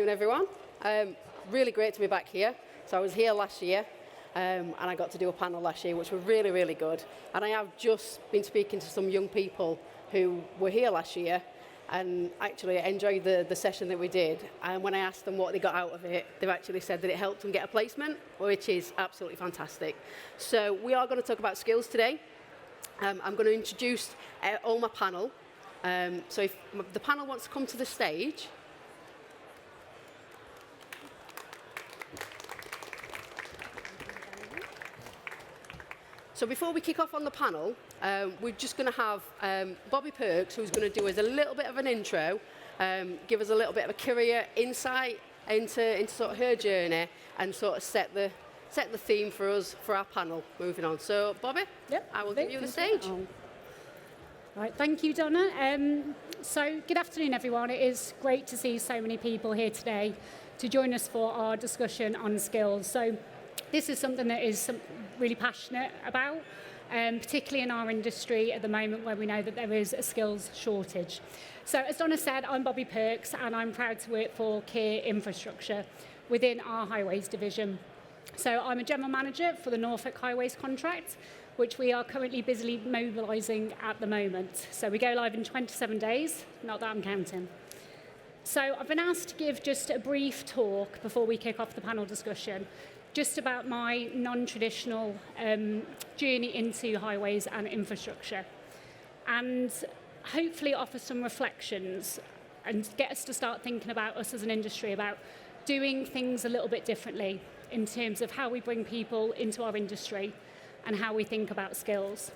afternoon, everyone. Really great to be back here. So I was here last year, and I got to do a panel last year, which was really, really good. And I have just been speaking to some young people who were here last year and actually enjoyed the session that we did. And when I asked them what they got out of it, they've actually said that it helped them get a placement, which is absolutely fantastic. So we are going to talk about skills today. I'm going to introduce all my panel. So if the panel wants to come to the stage. So before we kick off on the panel, we're just going to have Bobby Perks, who's going to do us a little bit of an intro, give us a little bit of a career insight into sort of her journey, and sort of set the theme for us for our panel. Moving on. So Bobby, yep, I will give you the stage. Right, thank you, Donna. So good afternoon, everyone. It is great to see so many people here today to join us for our discussion on skills. So this is something that is really passionate about, particularly in our industry at the moment where we know that there is a skills shortage. So as Donna said, I'm Bobby Perks and I'm proud to work for Key Infrastructure within our Highways division. So I'm a general manager for the Norfolk Highways contract, which we are currently busily mobilising at the moment. So we go live in 27 days, not that I'm counting. So I've been asked to give just a brief talk before we kick off the panel discussion, just about my non-traditional journey into highways and infrastructure, and hopefully offer some reflections and get us to start thinking about us as an industry, about doing things a little bit differently in terms of how we bring people into our industry and how we think about skills.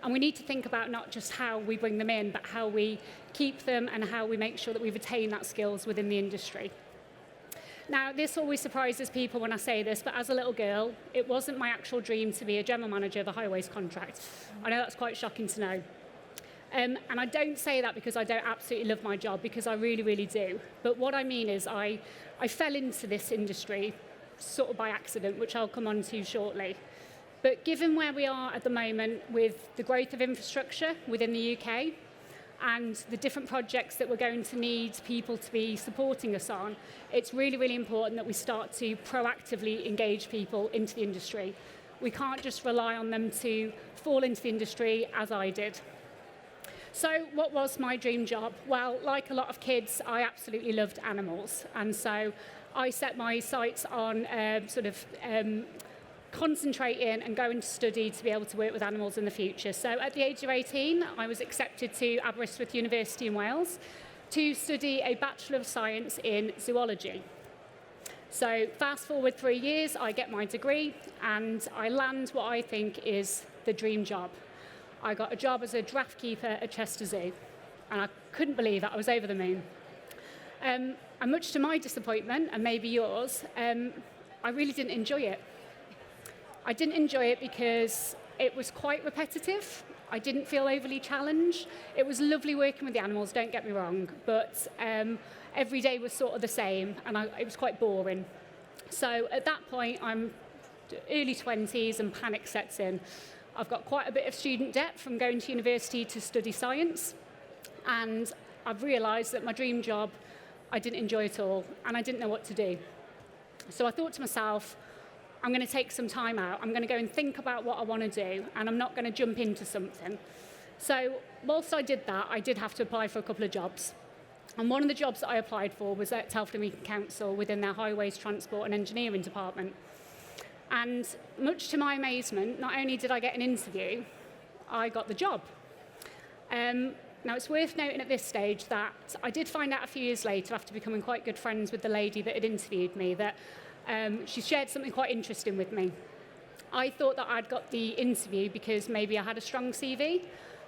And we need to think about not just how we bring them in, but how we keep them and how we make sure that we retain that skills within the industry. Now, this always surprises people when I say this, but as a little girl, it wasn't my actual dream to be a general manager of a highways contract. I know that's quite shocking to know. And I don't say that because I don't absolutely love my job, because I really, really do. But what I mean is I fell into this industry sort of by accident, which I'll come on to shortly. But given where we are at the moment with the growth of infrastructure within the UK and the different projects that we're going to need people to be supporting us on, it's really, really important that we start to proactively engage people into the industry. We can't just rely on them to fall into the industry as I did. So what was my dream job? Well, like a lot of kids, I absolutely loved animals. And so I set my sights on concentrating and going to study to be able to work with animals in the future. So at the age of 18, I was accepted to Aberystwyth University in Wales to study a Bachelor of Science in Zoology. So fast forward 3 years, I get my degree and I land what I think is the dream job. I got a job as a draft keeper at Chester Zoo, and I couldn't believe it. I was over the moon. And much to my disappointment, and maybe yours, I really didn't enjoy it. I didn't enjoy it because it was quite repetitive. I didn't feel overly challenged. It was lovely working with the animals, don't get me wrong, but every day was sort of the same, and it was quite boring. So at that point, I'm early 20s and panic sets in. I've got quite a bit of student debt from going to university to study science, and I've realised that my dream job, I didn't enjoy at all, and I didn't know what to do. So I thought to myself, I'm going to take some time out. I'm going to go and think about what I want to do, and I'm not going to jump into something. So whilst I did that, I did have to apply for a couple of jobs. And one of the jobs that I applied for was at Telford and Beacon Council within their Highways, Transport and Engineering department. And much to my amazement, not only did I get an interview, I got the job. Now, it's worth noting at this stage that I did find out a few years later, after becoming quite good friends with the lady that had interviewed me, that she shared something quite interesting with me. I thought that I'd got the interview because maybe I had a strong CV,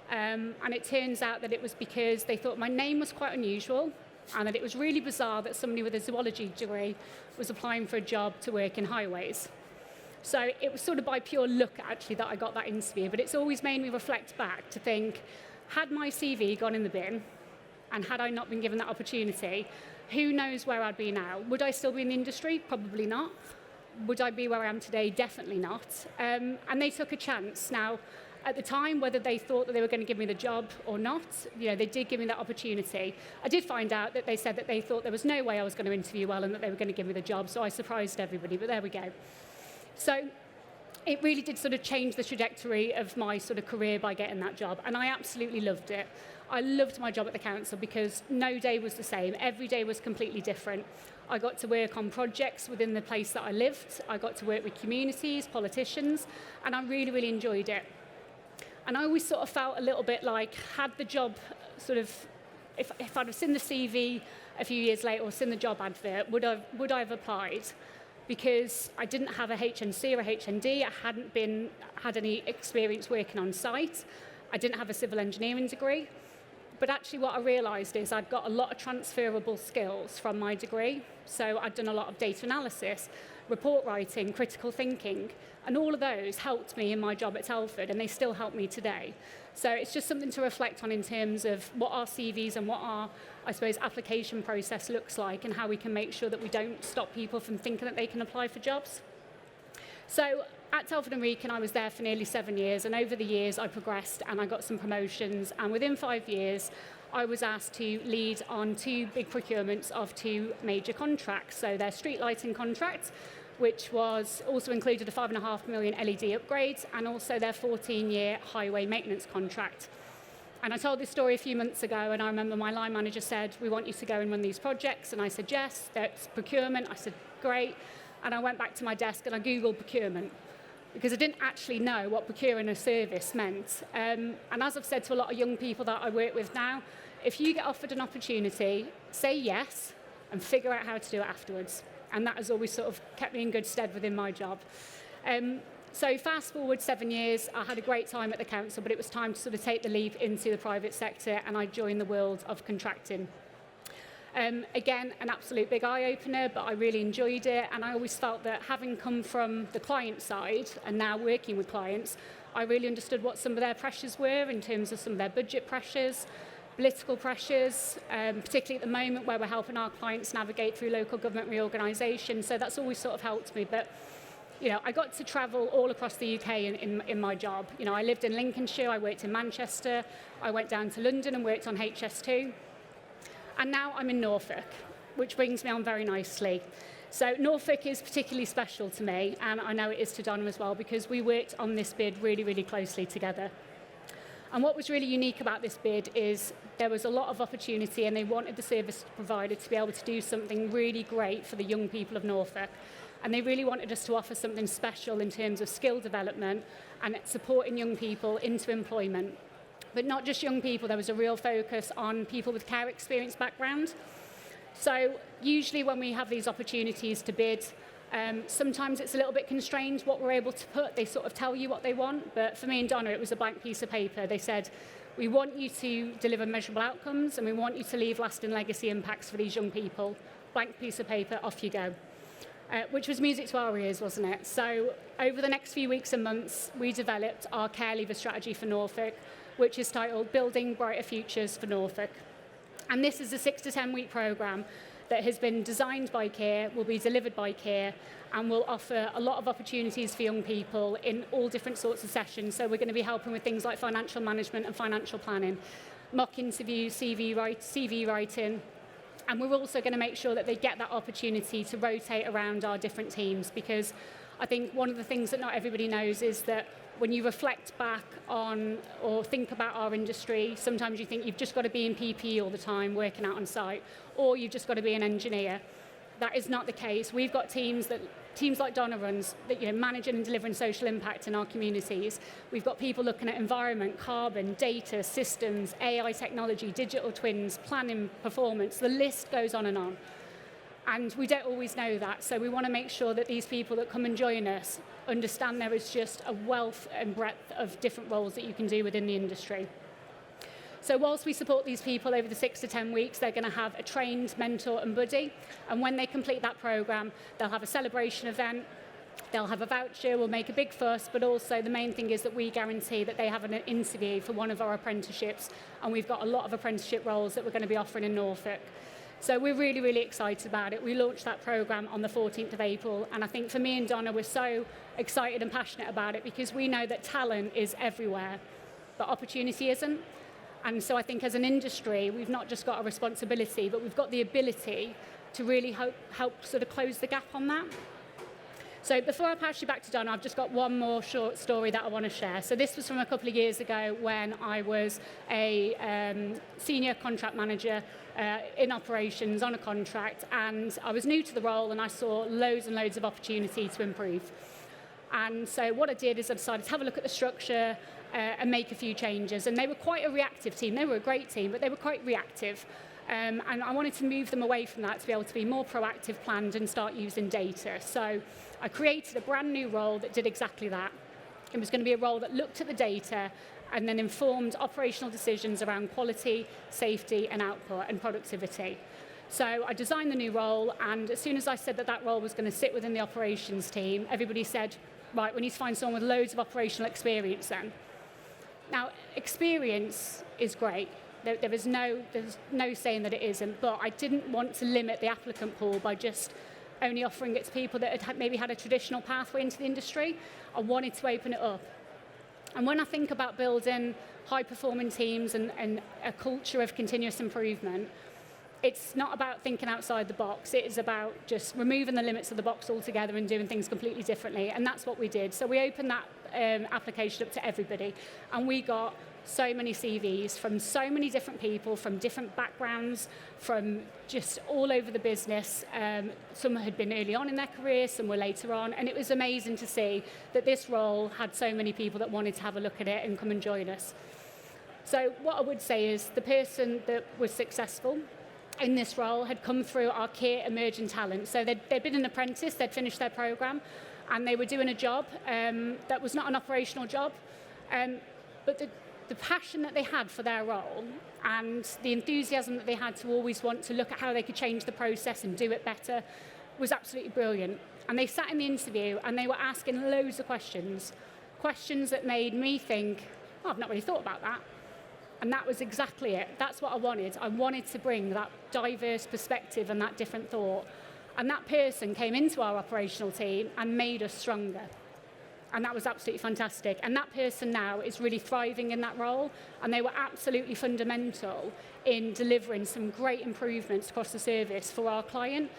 and it turns out that it was because they thought my name was quite unusual, and that it was really bizarre that somebody with a zoology degree was applying for a job to work in highways. So it was sort of by pure luck, actually, that I got that interview, but it's always made me reflect back to think, had my CV gone in the bin, and had I not been given that opportunity, who knows where I'd be now? Would I still be in the industry? Probably not. Would I be where I am today? Definitely not. And they took a chance. Now, At the time, whether they thought that they were going to give me the job or not, they did give me that opportunity. I did find out that they said that they thought there was no way I was going to interview well and that they were going to give me the job, so I surprised everybody, but there we go. So it really did sort of change the trajectory of my sort of career by getting that job, and I absolutely loved it. I loved my job at the council because no day was the same. Every day was completely different. I got to work on projects within the place that I lived. I got to work with communities, politicians, and I really, really enjoyed it. And I always sort of felt a little bit like, had the job sort of, if I'd have seen the CV a few years later or seen the job advert, would I have applied? Because I didn't have a HNC or a HND, I hadn't had any experience working on site, I didn't have a civil engineering degree. But actually what I realised is I'd got a lot of transferable skills from my degree. So I'd done a lot of data analysis, report writing, critical thinking, and all of those helped me in my job at Telford, and they still help me today. So it's just something to reflect on in terms of what our CVs and what our, I suppose, application process looks like, and how we can make sure that we don't stop people from thinking that they can apply for jobs. So at Telford and Wrekin, I was there for nearly 7 years, and over the years I progressed and I got some promotions, and within 5 years I was asked to lead on 2 big procurements of 2 major contracts. So their street lighting contract, which was also included a $5.5 million LED upgrade, and also their 14-year highway maintenance contract. And I told this story a few months ago, and I remember my line manager said, "We want you to go and run these projects." And I said, "Yes, that's procurement." I said, "Great." And I went back to my desk and I Googled procurement, because I didn't actually know what procuring a service meant. And as I've said to a lot of young people that I work with now, if you get offered an opportunity, say yes and figure out how to do it afterwards. And that has always sort of kept me in good stead within my job. So fast forward 7 years, I had a great time at the council, but it was time to sort of take the leap into the private sector, and I joined the world of contracting. Again, an absolute big eye-opener, but I really enjoyed it, and I always felt that having come from the client side and now working with clients, I really understood what some of their pressures were in terms of some of their budget pressures, political pressures, particularly at the moment where we're helping our clients navigate through local government reorganisation. So that's always sort of helped me. But I got to travel all across the UK in my job. I lived in Lincolnshire, I worked in Manchester, I went down to London and worked on HS2. And now I'm in Norfolk, which brings me on very nicely. So Norfolk is particularly special to me, and I know it is to Donna as well, because we worked on this bid really, really closely together. And what was really unique about this bid is there was a lot of opportunity, and they wanted the service provider to be able to do something really great for the young people of Norfolk. And they really wanted us to offer something special in terms of skill development and supporting young people into employment. But not just young people, there was a real focus on people with care experience background. So usually when we have these opportunities to bid, sometimes it's a little bit constrained what we're able to put. They sort of tell you what they want, but for me and Donna, it was a blank piece of paper. They said, "We want you to deliver measurable outcomes, and we want you to leave lasting legacy impacts for these young people." Blank piece of paper, off you go. Which was music to our ears, wasn't it? So over the next few weeks and months, we developed our care leaver strategy for Norfolk, which is titled Building Brighter Futures for Norfolk. And this is a 6 to 10 week programme that has been designed by CARE, will be delivered by CARE, and will offer a lot of opportunities for young people in all different sorts of sessions. So we're going to be helping with things like financial management and financial planning, mock interviews, CV writing, and we're also going to make sure that they get that opportunity to rotate around our different teams, because I think one of the things that not everybody knows is that when you reflect back on or think about our industry, sometimes you think you've just got to be in PPE all the time, working out on site, or you've just got to be an engineer. That is not the case. We've got teams like Donna runs that managing and delivering social impact in our communities. We've got people looking at environment, carbon, data, systems, AI technology, digital twins, planning, performance. The list goes on and on. And we don't always know that, so we want to make sure that these people that come and join us understand there is just a wealth and breadth of different roles that you can do within the industry. So whilst we support these people over the 6 to 10 weeks, they're going to have a trained mentor and buddy, and when they complete that programme, they'll have a celebration event, they'll have a voucher, we'll make a big fuss, but also the main thing is that we guarantee that they have an interview for one of our apprenticeships, and we've got a lot of apprenticeship roles that we're going to be offering in Norfolk. So we're really, really excited about it. We launched that program on the 14th of April, and I think for me and Donna, we're so excited and passionate about it because we know that talent is everywhere, but opportunity isn't. And so I think as an industry, we've not just got a responsibility, but we've got the ability to really help sort of close the gap on that. So before I pass you back to Donna, I've just got one more short story that I want to share. So this was from a couple of years ago when I was a senior contract manager in operations on a contract, and I was new to the role and I saw loads and loads of opportunity to improve. And so what I did is I decided to have a look at the structure and make a few changes. And they were quite a reactive team. They were a great team, but they were quite reactive. And I wanted to move them away from that to be able to be more proactive, planned, and start using data. So I created a brand new role that did exactly that. It was going to be a role that looked at the data and then informed operational decisions around quality, safety, and output and productivity. So I designed the new role, and as soon as I said that that role was going to sit within the operations team, everybody said, right, we need to find someone with loads of operational experience then. Now, experience is great. There's no saying that it isn't, but I didn't want to limit the applicant pool by just only offering it to people that had maybe had a traditional pathway into the industry. I wanted to open it up. And when I think about building high-performing teams and a culture of continuous improvement, it's not about thinking outside the box. It is about just removing the limits of the box altogether and doing things completely differently. And that's what we did. So we opened that application up to everybody, and we got so many CVs from so many different people, from different backgrounds, from just all over the business. Some had been early on in their career, some were later on, and it was amazing to see that this role had so many people that wanted to have a look at it and come and join us. So what I would say is the person that was successful in this role had come through our key emerging talent. So they'd been an apprentice, they'd finished their program, and they were doing a job that was not an operational job, but the passion that they had for their role and the enthusiasm that they had to always want to look at how they could change the process and do it better was absolutely brilliant. And they sat in the interview and they were asking loads of questions that made me think, oh, I've not really thought about that. And that was exactly it. That's what I wanted. I wanted to bring that diverse perspective and that different thought. And that person came into our operational team and made us stronger. And that was absolutely fantastic. And that person now is really thriving in that role. And they were absolutely fundamental in delivering some great improvements across the service for our client.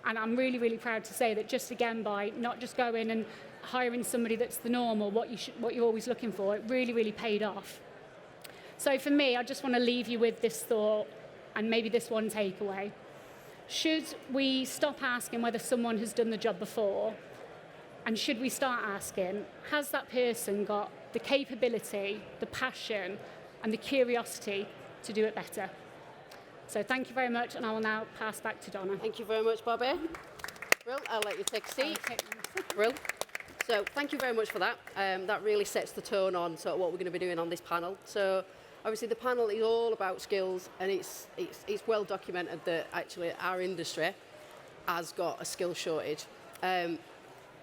And I'm really, really proud to say that just again, by not just going and hiring somebody that's the norm or what you're always looking for, it really, really paid off. So for me, I just want to leave you with this thought and maybe this one takeaway. Should we stop asking whether someone has done the job before? And should we start asking, has that person got the capability, the passion, and the curiosity to do it better? So thank you very much, and I will now pass back to Donna. Thank you very much, Bobby. Brill, I'll let you take a seat. Brill. So thank you very much for that. That really sets the tone on sort of what we're going to be doing on this panel. So obviously the panel is all about skills, and it's well documented that actually our industry has got a skill shortage.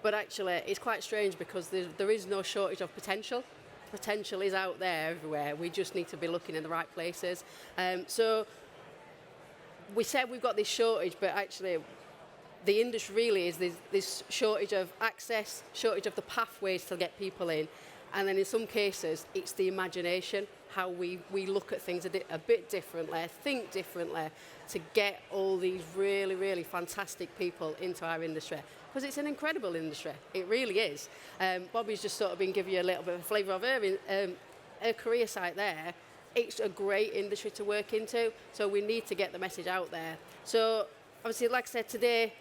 But actually, it's quite strange because there is no shortage of potential. Potential is out there everywhere. We just need to be looking in the right places. So we said we've got this shortage, but actually the industry really is this shortage of access, shortage of the pathways to get people in. And then in some cases, it's the imagination, how we look at things a bit differently, think differently to get all these really, really fantastic people into our industry. Because it's an incredible industry. It really is. Bobby's just sort of been giving you a little bit of a flavour of her career site there. It's a great industry to work into, so we need to get the message out there. So obviously, like I said, today,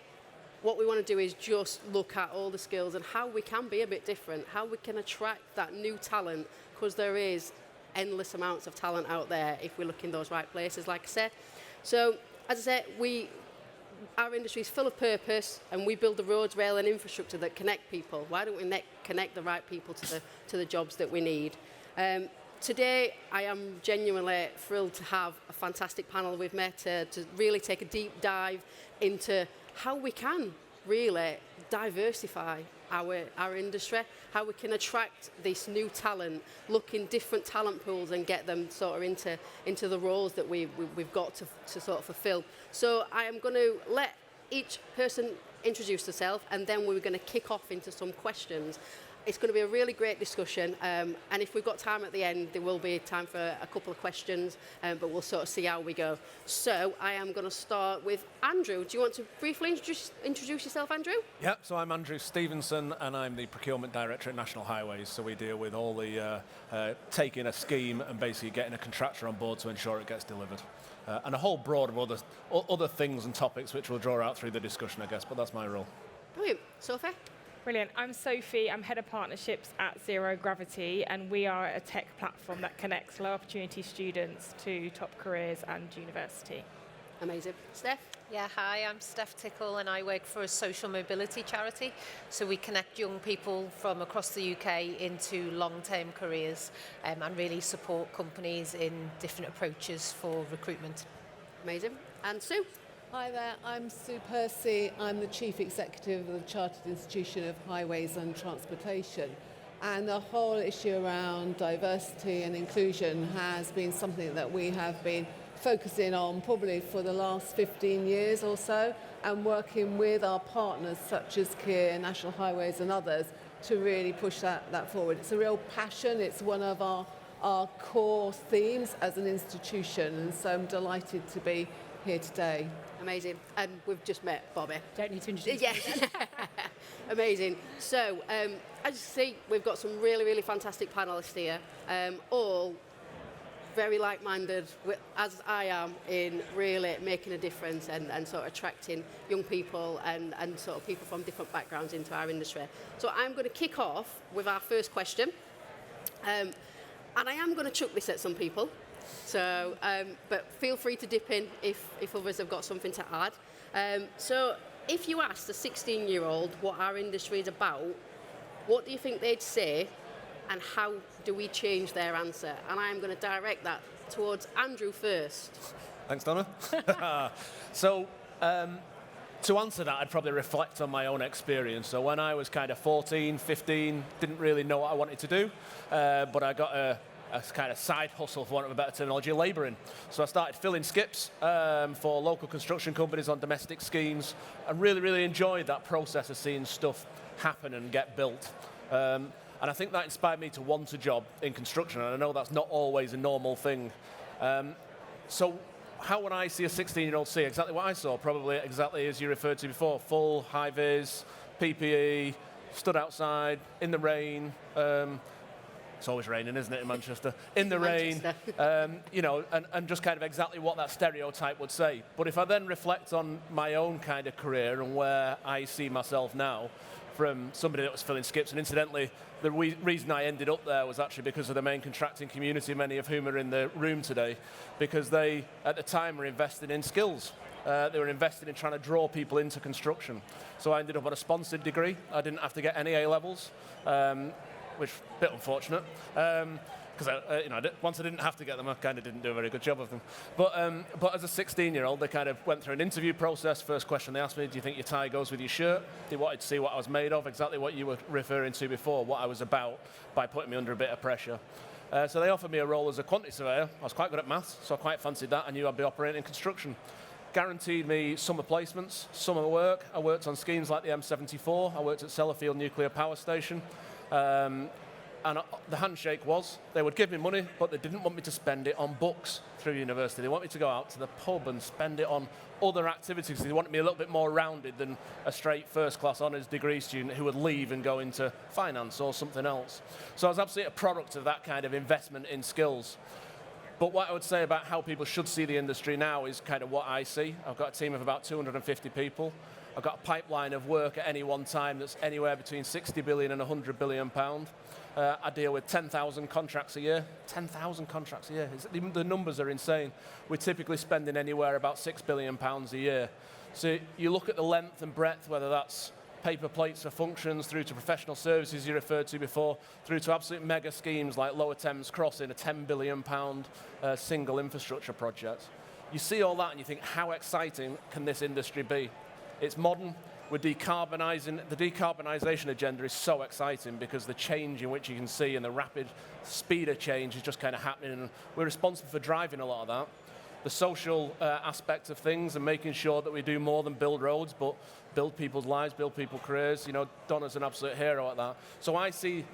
what we want to do is just look at all the skills and how we can be a bit different, how we can attract that new talent, because there is endless amounts of talent out there if we look in those right places, like I said. So, as I said, our industry is full of purpose, and we build the roads, rail and infrastructure that connect people. Why don't we connect the right people to the jobs that we need? Today, I am genuinely thrilled to have a fantastic panel with me to really take a deep dive into how we can really diversify our industry, how we can attract this new talent, look in different talent pools and get them sort of into the roles that we've got to sort of fulfill. So I am going to let each person introduce themselves, and then we're going to kick off into some questions. It's going to be a really great discussion, and if we've got time at the end, there will be time for a couple of questions, but we'll sort of see how we go. So I am going to start with Andrew. Do you want to briefly introduce yourself, Andrew? Yeah, so I'm Andrew Stevenson, and I'm the Procurement Director at National Highways, so we deal with all the taking a scheme and basically getting a contractor on board to ensure it gets delivered. And a whole broad of other things and topics which we'll draw out through the discussion, I guess, but that's my role. Brilliant. Sophie? Brilliant. I'm Sophie. I'm Head of Partnerships at Zero Gravity, and we are a tech platform that connects low opportunity students to top careers and university. Amazing. Steph? Yeah, hi, I'm Steph Tickle and I work for a social mobility charity. So we connect young people from across the UK into long-term careers and really support companies in different approaches for recruitment. Amazing. And Sue? Hi there, I'm Sue Percy. I'm the Chief Executive of the Chartered Institution of Highways and Transportation. And the whole issue around diversity and inclusion has been something that we have been focusing on probably for the last 15 years or so, and working with our partners such as Kier, National Highways and others to really push that forward. It's a real passion. It's one of our core themes as an institution, and so I'm delighted to be here today. Amazing. And we've just met Bobby. Don't need to introduce Yeah. me. Amazing. So, as you see, we've got some really, really fantastic panellists here, all very like-minded, as I am, in really making a difference and sort of attracting young people and sort of people from different backgrounds into our industry. So I'm going to kick off with our first question. And I am going to chuck this at some people. So, but feel free to dip in if others have got something to add. So if you asked a 16-year-old what our industry is about, what do you think they'd say, and how do we change their answer? And I am going to direct that towards Andrew first. Thanks, Donna. So, to answer that, I'd probably reflect on my own experience. So when I was kind of 14, 15, didn't really know what I wanted to do, but I got a kind of side hustle, for want of a better terminology, labouring. So I started filling skips for local construction companies on domestic schemes, and really, really enjoyed that process of seeing stuff happen and get built. And I think that inspired me to want a job in construction, and I know that's not always a normal thing. So how would I see a 16-year-old see? Exactly what I saw, probably exactly as you referred to before, full high-vis, PPE, stood outside, in the rain. It's always raining, isn't it, in Manchester? In the rain, you know, and just kind of exactly what that stereotype would say. But if I then reflect on my own kind of career and where I see myself now, from somebody that was filling skips, and incidentally, the reason I ended up there was actually because of the main contracting community, many of whom are in the room today, because they, at the time, were invested in skills. They were invested in trying to draw people into construction. So I ended up on a sponsored degree. I didn't have to get any A levels, which is a bit unfortunate. Because once I didn't have to get them, I kind of didn't do a very good job of them. But as a 16-year-old, they kind of went through an interview process. First question they asked me, do you think your tie goes with your shirt? They wanted to see what I was made of, exactly what you were referring to before, what I was about, by putting me under a bit of pressure. So they offered me a role as a quantity surveyor. I was quite good at maths, so I quite fancied that. I knew I'd be operating in construction. Guaranteed me summer placements, summer work. I worked on schemes like the M74. I worked at Sellafield Nuclear Power Station. And the handshake was, they would give me money, but they didn't want me to spend it on books through university. They want me to go out to the pub and spend it on other activities. They wanted me a little bit more rounded than a straight first-class honours degree student who would leave and go into finance or something else. So I was absolutely a product of that kind of investment in skills. But what I would say about how people should see the industry now is kind of what I see. I've got a team of about 250 people. I've got a pipeline of work at any one time that's anywhere between 60 billion and 100 billion pound. I deal with 10,000 contracts a year. 10,000 contracts a year. The numbers are insane. We're typically spending anywhere about 6 billion pounds a year. So you look at the length and breadth, whether that's paper plates for functions, through to professional services you referred to before, through to absolute mega schemes like Lower Thames Crossing, a 10 billion pound single infrastructure project. You see all that and you think, how exciting can this industry be? It's modern, we're decarbonising. The decarbonisation agenda is so exciting because the change in which you can see and the rapid speed of change is just kind of happening, and we're responsible for driving a lot of that. The social aspect of things and making sure that we do more than build roads, but build people's lives, build people's careers. You know, Donna's an absolute hero at that. So I see,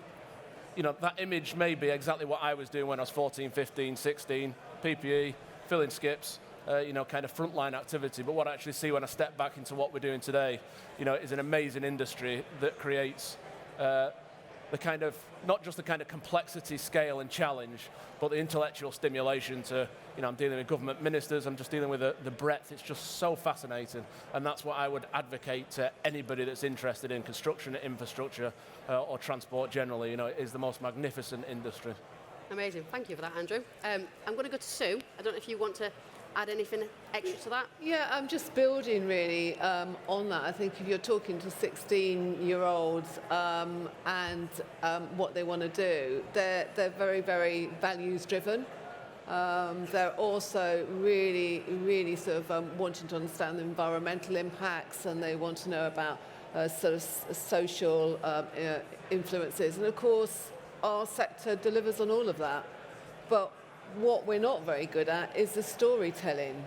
you know, that image may be exactly what I was doing when I was 14, 15, 16, PPE, filling skips, you know, kind of frontline activity. But what I actually see when I step back into what we're doing today, you know, is an amazing industry that creates the kind of, not just the kind of complexity, scale and challenge, but the intellectual stimulation to, you know, I'm dealing with government ministers, I'm just dealing with the breadth. It's just so fascinating. And that's what I would advocate to anybody that's interested in construction, infrastructure, or transport generally. You know, it is the most magnificent industry. Amazing. Thank you for that, Andrew. I'm going to go to Sue. I don't know if you want to add anything extra to that? Yeah, I'm just building really on that. I think if you're talking to 16-year-olds and what they want to do, they're very, very values-driven. They're also really sort of wanting to understand the environmental impacts, and they want to know about sort of social influences. And of course, our sector delivers on all of that. But what we're not very good at is the storytelling.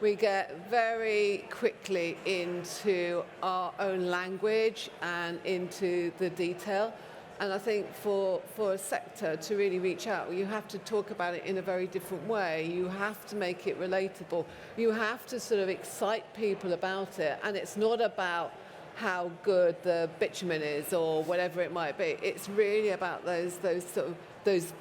We get very quickly into our own language and into the detail. And I think for a sector to really reach out, you have to talk about it in a very different way. You have to make it relatable. You have to sort of excite people about it. And it's not about how good the bitumen is or whatever it might be. It's really about those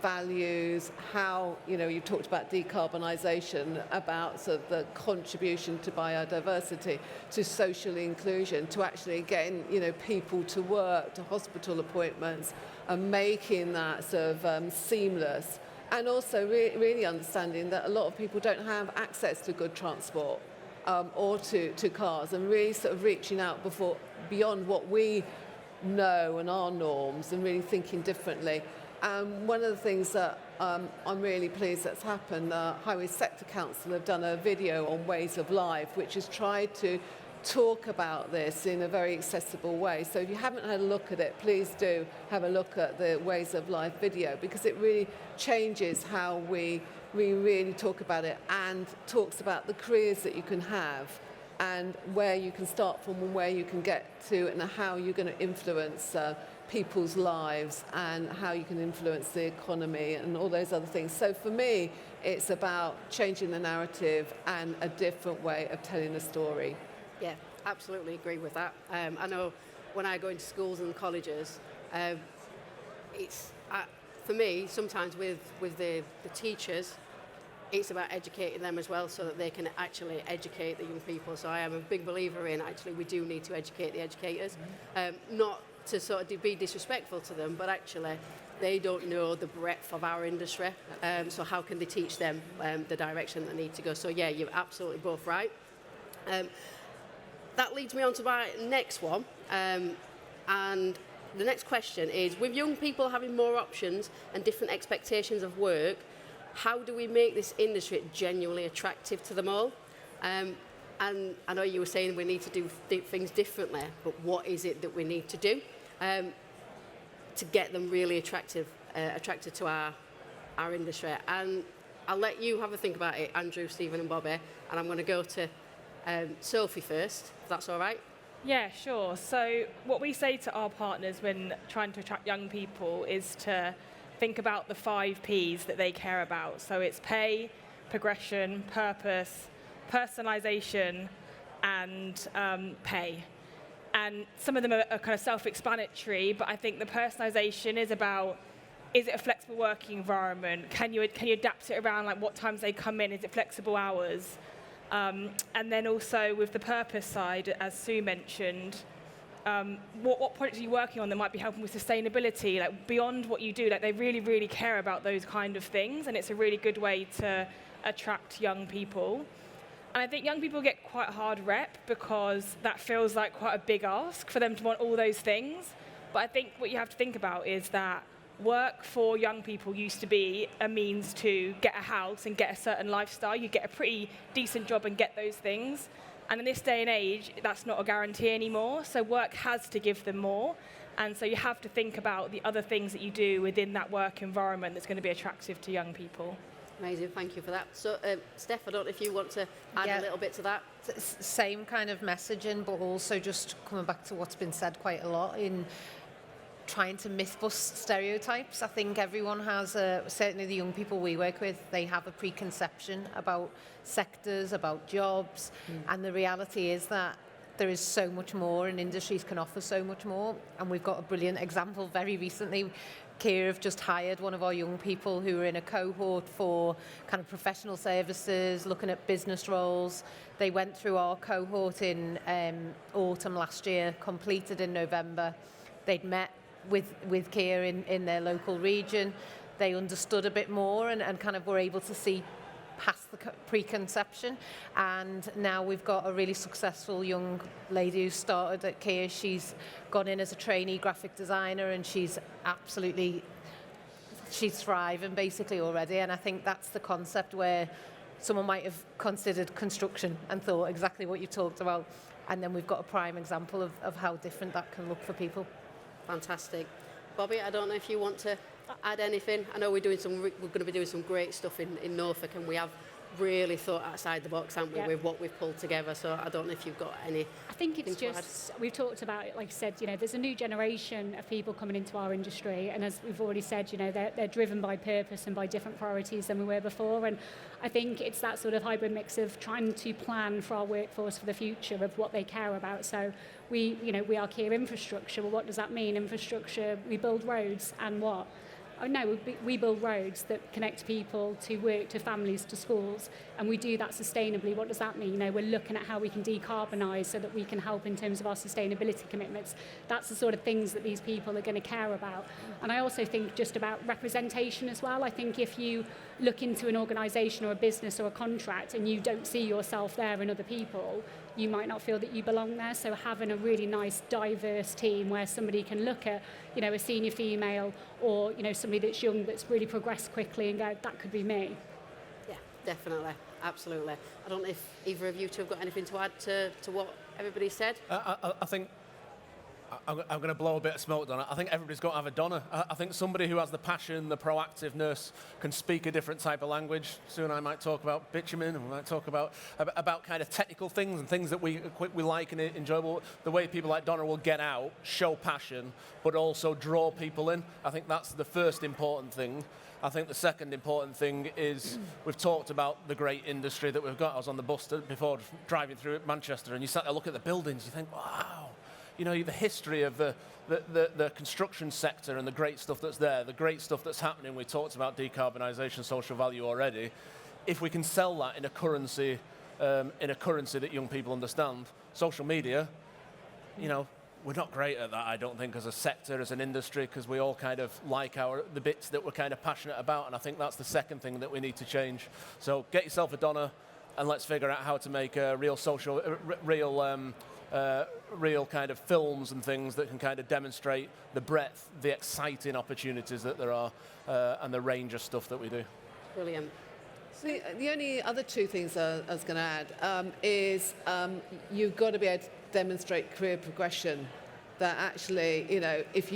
values, how, you know, you talked about decarbonisation, about sort of the contribution to biodiversity, to social inclusion, to actually getting, you know, people to work, to hospital appointments, and making that sort of seamless. And also really understanding that a lot of people don't have access to good transport or to cars, and really sort of reaching out beyond what we know and our norms, and really thinking differently. One of the things that I'm really pleased that's happened, the Highway Sector Council have done a video on Ways of Life, which has tried to talk about this in a very accessible way. So if you haven't had a look at it, please do have a look at the Ways of Life video, because it really changes how we really talk about it, and talks about the careers that you can have and where you can start from and where you can get to, and how you're going to influence people's lives and how you can influence the economy and all those other things. So for me, it's about changing the narrative and a different way of telling a story. Yeah, absolutely agree with that. I know when I go into schools and colleges, it's for me, sometimes with the teachers, it's about educating them as well, so that they can actually educate the young people. So I am a big believer in, actually, we do need to educate the educators. Not to sort of be disrespectful to them, but actually they don't know the breadth of our industry. So how can they teach them the direction they need to go? So yeah, you're absolutely both right. That leads me on to my next one. And the next question is, with young people having more options and different expectations of work, how do we make this industry genuinely attractive to them all? And I know you were saying we need to do things differently, but what is it that we need to do to get them really attracted to our industry? And I'll let you have a think about it, Andrew, Stephen and Bobby, and I'm going to go to Sophie first, if that's all right. Yeah, sure. So what we say to our partners when trying to attract young people is to think about the 5 Ps that they care about. So it's pay, progression, purpose, personalization, and pay. And some of them are kind of self-explanatory, but I think the personalization is about, is it a flexible working environment? Can you adapt it around like what times they come in? Is it flexible hours? And then also with the purpose side, as Sue mentioned, what projects are you working on that might be helping with sustainability? Like beyond what you do, like they really, really care about those kind of things, and it's a really good way to attract young people. And I think young people get quite a hard rep because that feels like quite a big ask for them to want all those things. But I think what you have to think about is that work for young people used to be a means to get a house and get a certain lifestyle. You get a pretty decent job and get those things. And in this day and age, that's not a guarantee anymore. So work has to give them more. And so you have to think about the other things that you do within that work environment that's going to be attractive to young people. Amazing, thank you for that. So, Steph, I don't know if you want to add Yeah. a little bit to that. Same kind of messaging, but also just coming back to what's been said quite a lot in trying to myth bust stereotypes. I think everyone has, certainly the young people we work with, they have a preconception about sectors, about jobs, and the reality is that there is so much more and industries can offer so much more. And we've got a brilliant example very recently. Kia have just hired one of our young people who are in a cohort for kind of professional services, looking at business roles. They went through our cohort in autumn last year, completed in November. They'd met with Kia in their local region. They understood a bit more and kind of were able to see past the preconception, and now we've got a really successful young lady who started at Kia. She's gone in as a trainee graphic designer and she's thriving basically already, and I think that's the concept where someone might have considered construction and thought exactly what you talked about, and then we've got a prime example of how different that can look for people. Fantastic. Bobby, I don't know if you want to add anything. I know we're going to be doing some great stuff in Norfolk, and we have really thought outside the box, haven't we, with what we've pulled together. So I don't know if you've got any. I think it's just, we've talked about it, like I said, there's a new generation of people coming into our industry, and as we've already said, they're driven by purpose and by different priorities than we were before, and I think it's that sort of hybrid mix of trying to plan for our workforce for the future of what they care about. So we are Kia Infrastructure. Well, what does that mean? Infrastructure, we build roads, and what? Oh no, we build roads that connect people to work, to families, to schools, and we do that sustainably. What does that mean? We're looking at how we can decarbonise so that we can help in terms of our sustainability commitments. That's the sort of things that these people are going to care about. And I also think just about representation as well. I think if you look into an organisation or a business or a contract and you don't see yourself there and other people, you might not feel that you belong there. So having a really nice, diverse team where somebody can look at, a senior female or, somebody that's young that's really progressed quickly and go, that could be me. Yeah, definitely. Absolutely. I don't know if either of you two have got anything to add to what everybody said. I think I'm going to blow a bit of smoke on it. I think everybody's got to have a Donna. I think somebody who has the passion, the proactiveness, can speak a different type of language. Soon I might talk about bitumen, and we might talk about kind of technical things and things that we like and enjoyable. The way people like Donna will get out, show passion, but also draw people in. I think that's the first important thing. I think the second important thing is we've talked about the great industry that we've got. I was on the bus before driving through Manchester, and you sat there, look at the buildings, you think, wow. The history of the construction sector and the great stuff that's there, the great stuff that's happening. We talked about decarbonisation, social value already. If we can sell that in a currency that young people understand, social media, we're not great at that, I don't think, as a sector, as an industry, because we all kind of like the bits that we're kind of passionate about, and I think that's the second thing that we need to change. So get yourself a Donna, and let's figure out how to make a real social, real kind of films and things that can kind of demonstrate the breadth, the exciting opportunities that there are, and the range of stuff that we do. Brilliant. So the only other two things I was going to add is you've got to be able to demonstrate career progression. That actually, if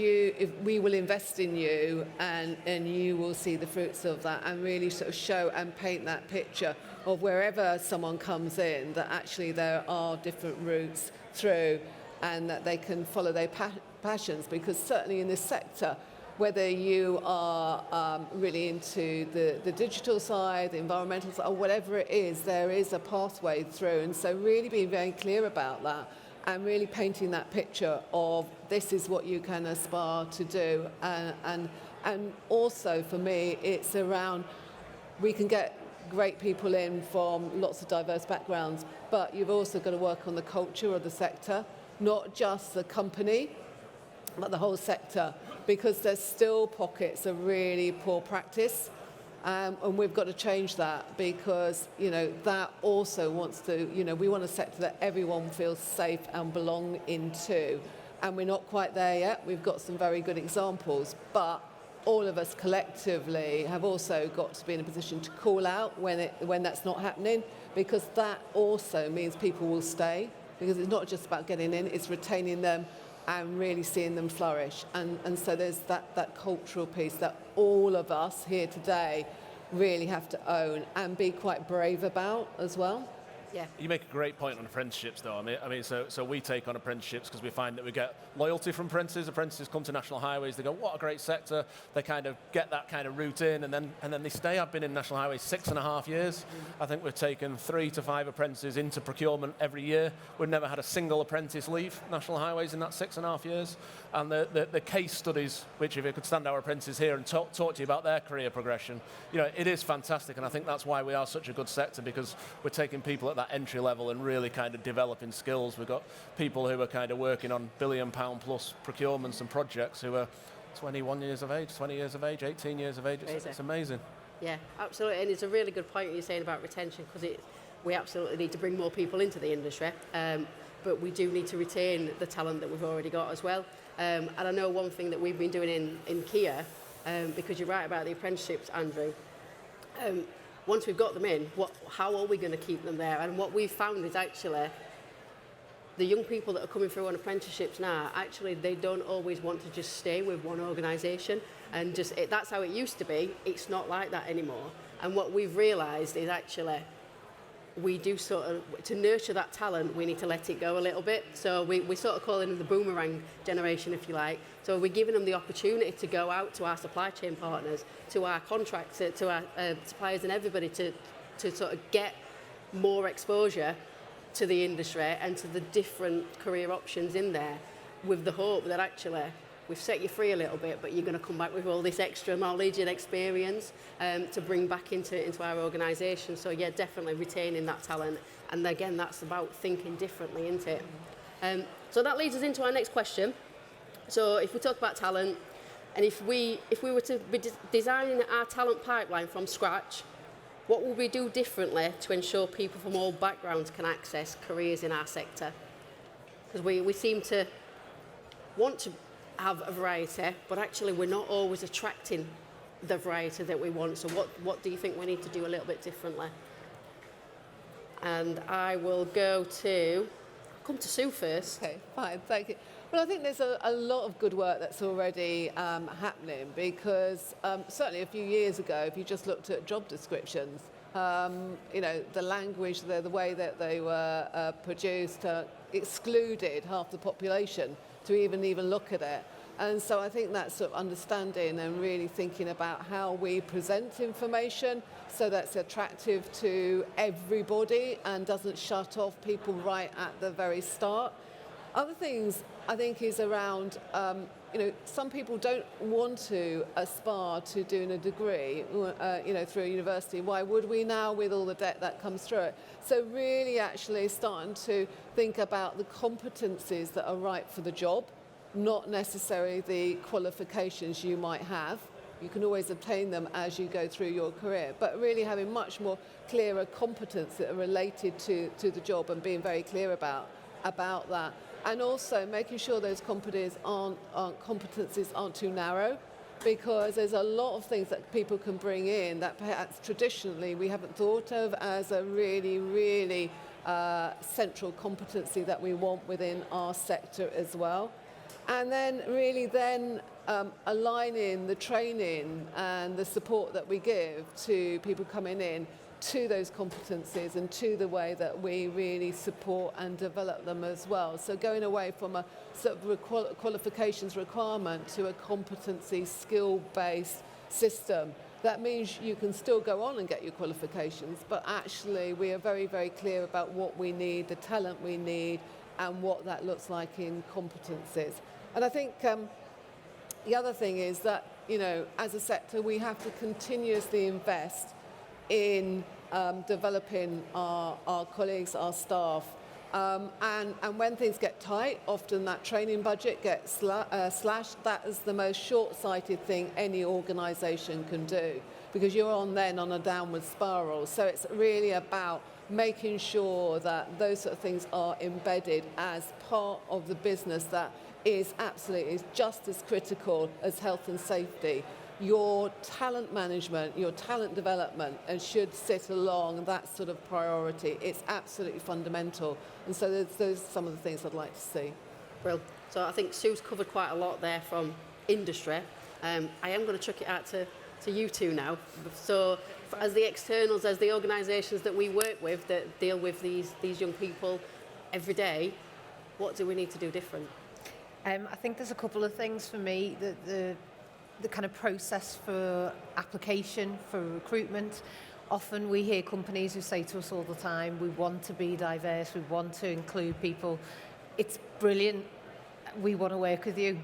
we will invest in you and you will see the fruits of that, and really sort of show and paint that picture of wherever someone comes in, that actually there are different routes through and that they can follow their passions. Because certainly in this sector, whether you are really into the digital side, the environmental side, or whatever it is, there is a pathway through. And so really being very clear about that and really painting that picture of this is what you can aspire to do. And also for me, it's around, we can get great people in from lots of diverse backgrounds, but you've also got to work on the culture of the sector, not just the company, but the whole sector, because there's still pockets of really poor practice. And we've got to change that, because, that also wants to, we want a sector that everyone feels safe and belong into. And we're not quite there yet. We've got some very good examples, but all of us collectively have also got to be in a position to call out when that's not happening, because that also means people will stay, because it's not just about getting in, it's retaining them and really seeing them flourish. And so there's that cultural piece that all of us here today really have to own and be quite brave about as well. Yeah. You make a great point on apprenticeships, though. I mean, so we take on apprenticeships because we find that we get loyalty from apprentices. Apprentices come to National Highways, they go, what a great sector. They kind of get that kind of route in, and then they stay. I've been in National Highways 6.5 years. I think we've taken 3 to 5 apprentices into procurement every year. We've never had a single apprentice leave National Highways in that 6.5 years. And the case studies, which if you could stand our apprentices here and talk to you about their career progression, you know, it is fantastic. And I think that's why we are such a good sector, because we're taking people at that entry level and really kind of developing skills. We've got people who are kind of working on £1 billion plus procurements and projects who are 21 years of age, 20 years of age, 18 years of age. It's amazing. Yeah, absolutely. And it's a really good point you're saying about retention, because we absolutely need to bring more people into the industry, but we do need to retain the talent that we've already got as well. And I know one thing that we've been doing in Kia, because you're right about the apprenticeships, Andrew, once we've got them in, how are we going to keep them there? And what we've found is actually the young people that are coming through on apprenticeships now, actually they don't always want to just stay with one organisation, and that's how it used to be. It's not like that anymore. And what we've realised is actually we do sort of, to nurture that talent, we need to let it go a little bit. So we sort of call them the boomerang generation, if you like. So we're giving them the opportunity to go out to our supply chain partners, to our contractors, to our suppliers and everybody to sort of get more exposure to the industry and to the different career options in there, with the hope that actually we've set you free a little bit, but you're going to come back with all this extra knowledge and experience to bring back into our organisation. So yeah, definitely retaining that talent. And again, that's about thinking differently, isn't it? So that leads us into our next question. So if we talk about talent, and if we were to be designing our talent pipeline from scratch, what would we do differently to ensure people from all backgrounds can access careers in our sector? Because we seem to want to have a variety, but actually we're not always attracting the variety that we want. So what do you think we need to do a little bit differently? And I will come to Sue first. Okay, fine, thank you. Well, I think there's a lot of good work that's already happening, because certainly a few years ago, if you just looked at job descriptions, you know, the language, the way that they were produced excluded half the population to even look at it. And so I think that's sort of understanding and really thinking about how we present information so that's attractive to everybody and doesn't shut off people right at the very start. Other things I think is around, you know, some people don't want to aspire to doing a degree, you know, through a university. Why would we now, with all the debt that comes through it? So really actually starting to think about the competencies that are right for the job, not necessarily the qualifications you might have. You can always obtain them as you go through your career, but really having much more clearer competence that are related to the job and being very clear about that. And also making sure those competencies aren't too narrow, because there's a lot of things that people can bring in that perhaps traditionally we haven't thought of as a really, really central competency that we want within our sector as well. And then really aligning the training and the support that we give to people coming in to those competencies and to the way that we really support and develop them as well. So going away from a sort of qualifications requirement to a competency skill-based system. That means you can still go on and get your qualifications, but actually we are very, very clear about what we need, the talent we need, and what that looks like in competencies. And I think the other thing is that, you know, as a sector, we have to continuously invest in developing our colleagues, our staff. And when things get tight, often that training budget gets slashed. That is the most short-sighted thing any organisation can do, because you're on a downward spiral. So it's really about making sure that those sort of things are embedded as part of the business that is absolutely just as critical as health and safety. your talent management, your talent development, and should sit along that sort of priority. It's absolutely fundamental. And so those are some of the things I'd like to see. Well, so I think Sue's covered quite a lot there from industry. I am going to chuck it out to you two now. So as the externals, as the organisations that we work with that deal with these young people every day, what do we need to do different? I think there's a couple of things for me. The kind of process for application, for recruitment. Often we hear companies who say to us all the time, we want to be diverse, we want to include people. It's brilliant, we want to work with you,